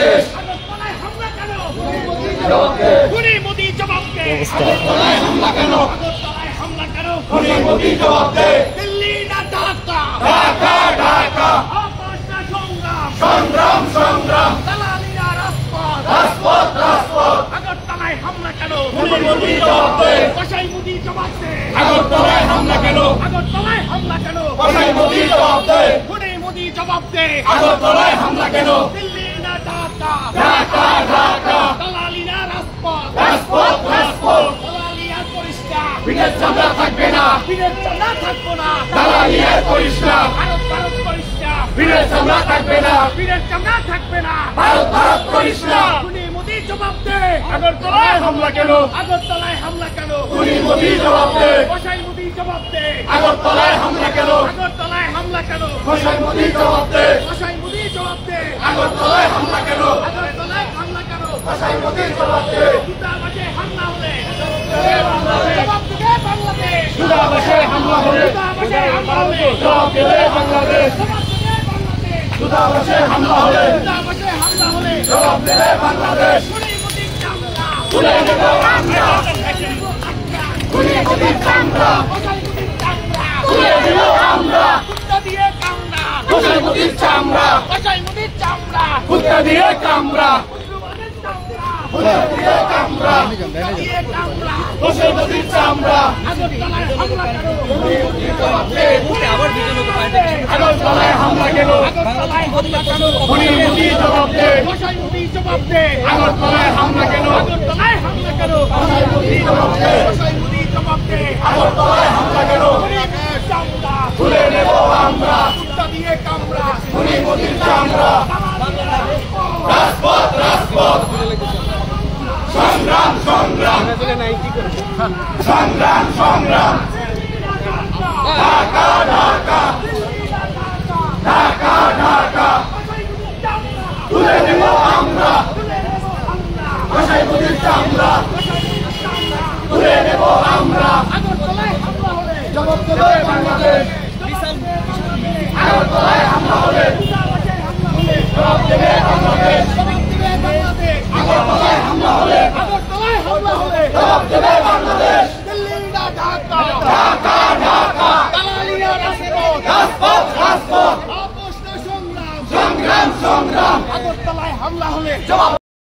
বাংলাদেশ। আগরতলায় হামলা কেন? জবাব দে। খুনি মোদি জবাব দে। আগরতলায় হামলা কেন? আগরতলায় হামলা কেন? খুনি মোদি জবাব দে। দিল্লি না ঢাকা? ঢাকা ঢাকা। আপোষ না সংগ্রাম? সংগ্রাম সংগ্রাম। দালালি না রাজপথ? রাজপথ রাজপথ। আগরতলায় হামলা কেন? খুনি মোদি জবাব দে। কসাই মোদি জবাব দে। আগরতলায় হামলা কেন? আগরতলায় হামলা কেন? কসাই মোদি জবাব দে। খুনি মোদি জবাব দে। আগরতলায় হামলা কেন? দিল্লি না ঢাকা? ঢাকা ঢাকা। দালালি না রাজপথ? রাজপথ রাজপথ। দালালি আর করিস না। পিঠের চামড়া থাকবে না। পিঠের চামড়া থাকবো না। দালালি আর করিস না। ভারত ভারত করিস না। পিঠের চামড়া থাকবে না। পিঠের চামড়া থাকবে না। ভারত ভারত করিস না। খুনি মোদি জবাব দে। আগরতলায় হামলা কেন? আগরতলায় হামলা কেন? খুনি মোদি জবাব দে। কসাই মোদি জবাব দে। আগরতলায় হামলা কেন? আগরতলায় হামলা কেন? কসাই মোদি জবাব দে। কসাই মোদি জবাব দে। আগরতলায় হামলা কেন? আগরতলায় হামলা কেন? কসাই মোদি জবাব দে। দূতাবাসে হামলা হলে বাংলাদেশ। জবাব দেবে বাংলাদেশ। দূতাবাসে হামলা হলে দূতাবাসে হামলা হলে জবাব দেবে বাংলাদেশ। জবাব দেবে বাংলাদেশ। দূতাবাসে হামলা হলে দূতাবাসে হামলা হলে জবাব দেবে বাংলাদেশ। খুনি মোদির চামড়া তুলে নেব আমরা। খুনি মোদির চামড়া কসাই মোদির চামড়া তুলে নেব আমরা। কুত্তা দিয়ে কামড়া কসাই মোদির চামড়া কসাই মোদির চামড়া কুত্তা দিয়ে কামড়া। উগ্রবাদের চামড়া কুত্তা দিয়ে কামড়া। কুত্তা দিয়ে কামড়া কসাই মোদির চামড়া। আগরতলায় হামলা কেন? জবাব দে। আগরতলায় হামলা কেন? আগরতলায় হামলা কেন? খুনি মোদি জবাব দে। কসাই মোদি জবাব দে। আগরতলায় হামলা কেন? আগরতলায় হামলা কেন? কসাই মোদি জবাব দে। কসাই মোদি জবাব দে। আগরতলায় হামলা কেন? খুনির চামড়া তুলে নেব আমরা। কুত্তা দিয়ে কামড়া খুনি মোদির চামড়া। রাজপথ রাজপথ। সংগ্রাম সংগ্রাম। সংগ্রাম সংগ্রাম। ঢাকা ঢাকা। ঢাকা ঢাকা। তুলে নেব আমরা। কসাই মোদির চামড়া তুলে নেব আমরা। আগরতলায় হামলা হলে জবাব দেবে বাংলাদেশ। আগরতলায় হামলা হলে দূতাবাসে হামলা হলে জবাব দেবে বাংলাদেশ। জবাব দেবে বাংলাদেশ। আগরতলায় হামলা হলে আগরতলায় হামলা হলে জবাব দেবে বাংলাদেশ। দিল্লি না ঢাকা? ঢাকা ঢাকা। দালালি না রাজপথ? রাজপথ রাজপথ। আপোষ না সংগ্রাম? সংগ্রাম সংগ্রাম। আগরতলায় হামলা হলে জবাব